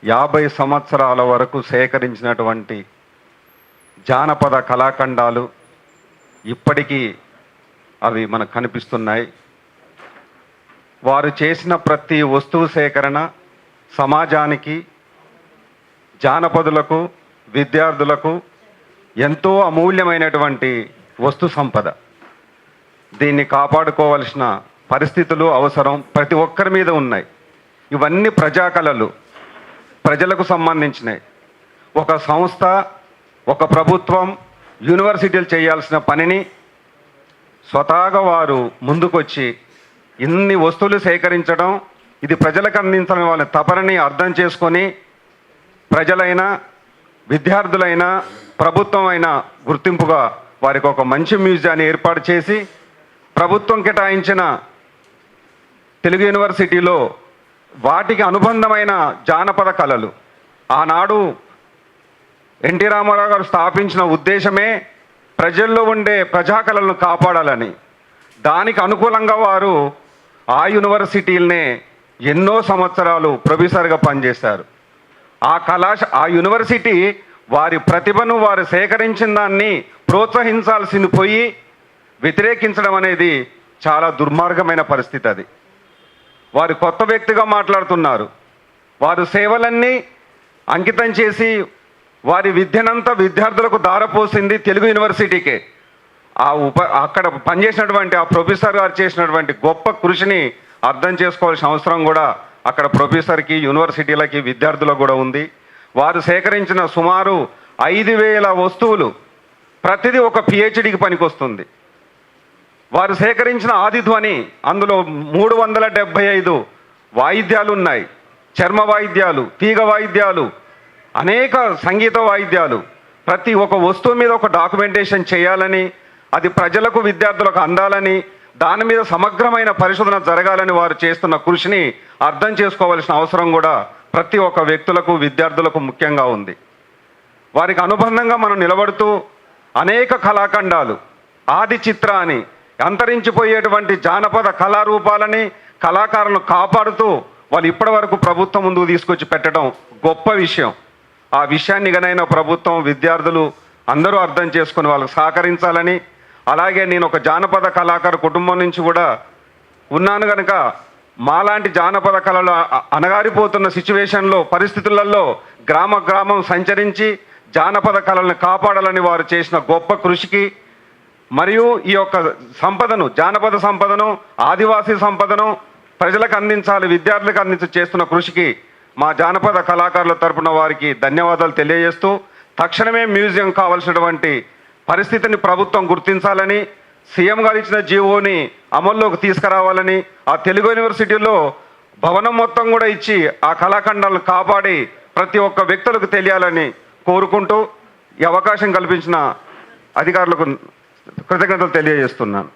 50 సంవత్సరాల వరకు సేకరించినటువంటి జానపద కళాఖండాలు ఇప్పటికీ అవి మనకు కనిపిస్తున్నాయి. వారు చేసిన ప్రతి వస్తువు సేకరణ సమాజానికి, జానపదులకు, విద్యార్థులకు ఎంతో అమూల్యమైనటువంటి వస్తు సంపద. దీన్ని కాపాడుకోవాల్సిన పరిస్థితులు, అవసరం ప్రతి ఒక్కరి మీద ఉన్నాయి. ఇవన్నీ ప్రజాకళలు, ప్రజలకు సంబంధించినవి. ఒక సంస్థ, ఒక ప్రభుత్వం, యూనివర్సిటీలు చేయాల్సిన పనిని స్వతహాగా వారు ముందుకొచ్చి ఇన్ని వస్తువులు సేకరించడం, ఇది ప్రజలకు అందించడం వాళ్ళ తపనని అర్థం చేసుకొని ప్రజలైనా, విద్యార్థులైనా, ప్రభుత్వం అయినా గుర్తింపుగా వారికి ఒక మంచి మ్యూజియాన్ని ఏర్పాటు చేసి ప్రభుత్వం కేటాయించిన తెలుగు యూనివర్సిటీలో వాటికి అనుబంధమైన జానపద కళలు, ఆనాడు ఎన్టీ రామారావు గారు స్థాపించిన ఉద్దేశమే ప్రజల్లో ఉండే ప్రజాకళలను కాపాడాలని. దానికి అనుకూలంగా వారు ఆ యూనివర్సిటీలనే ఎన్నో సంవత్సరాలు ప్రొఫెసర్గా పనిచేశారు. ఆ యూనివర్సిటీ వారి ప్రతిభను, వారు సేకరించిన దాన్ని ప్రోత్సహించాల్సింది పోయి వ్యతిరేకించడం అనేది చాలా దుర్మార్గమైన పరిస్థితి. అది వారు కొత్త వ్యక్తిగా మాట్లాడుతున్నారు. వారు సేవలన్నీ అంకితం చేసి వారి విద్యనంతా విద్యార్థులకు దారపోసింది తెలుగు యూనివర్సిటీకే. అక్కడ పనిచేసినటువంటి ఆ ప్రొఫెసర్ గారు చేసినటువంటి గొప్ప కృషిని అర్థం చేసుకోవాల్సిన అవసరం కూడా అక్కడ ప్రొఫెసర్కి, యూనివర్సిటీలకి, విద్యార్థులకు కూడా ఉంది. వారు సేకరించిన సుమారు 5,000 వస్తువులు ప్రతిదీ ఒక పిహెచ్డికి పనికొస్తుంది. వారు సేకరించిన ఆదిధ్వని, అందులో 375 వాయిద్యాలు ఉన్నాయి. చర్మ వాయిద్యాలు, తీగ వాయిద్యాలు, అనేక సంగీత వాయిద్యాలు. ప్రతి ఒక్క వస్తువు మీద ఒక డాక్యుమెంటేషన్ చేయాలని, అది ప్రజలకు, విద్యార్థులకు అందాలని, దాని మీద సమగ్రమైన పరిశోధన జరగాలని వారు చేస్తున్న కృషిని అర్థం చేసుకోవాల్సిన అవసరం కూడా ప్రతి ఒక్క వ్యక్తులకు, విద్యార్థులకు ముఖ్యంగా ఉంది. వారికి అనుబంధంగా మనం నిలబడుతూ అనేక కళాఖండాలు, ఆది చిత్ర అని అంతరించిపోయేటువంటి జానపద కళారూపాలని, కళాకారులను కాపాడుతూ వాళ్ళు ఇప్పటి వరకు ప్రభుత్వం ముందుకు తీసుకొచ్చి పెట్టడం గొప్ప విషయం. ఆ విషయాన్ని గనైనా ప్రభుత్వం, విద్యార్థులు అందరూ అర్థం చేసుకుని వాళ్ళకు సహకరించాలని, అలాగే నేను ఒక జానపద కళాకారు కుటుంబం నుంచి కూడా ఉన్నాను కనుక మాలాంటి జానపద కళలు అణగారిపోతున్న సిచ్యువేషన్లో, పరిస్థితులలో గ్రామం సంచరించి జానపద కళలను కాపాడాలని వారు చేసిన గొప్ప కృషికి, మరియు ఈ యొక్క సంపదను, జానపద సంపదను, ఆదివాసీ సంపదను ప్రజలకు అందించాలి, విద్యార్థులకు చేస్తున్న కృషికి మా జానపద కళాకారుల తరపున వారికి ధన్యవాదాలు తెలియజేస్తూ, తక్షణమే మ్యూజియం కావాల్సినటువంటి పరిస్థితిని ప్రభుత్వం గుర్తించాలని, సీఎం గారు ఇచ్చిన జీవోని అమల్లోకి తీసుకురావాలని, ఆ తెలుగు యూనివర్సిటీలో భవనం మొత్తం కూడా ఇచ్చి ఆ కళాఖండాలను కాపాడి ప్రతి ఒక్క వ్యక్తులకు తెలియాలని కోరుకుంటూ ఈ అవకాశం కల్పించిన అధికారులకు కృతజ్ఞతలు తెలియజేస్తున్నాను.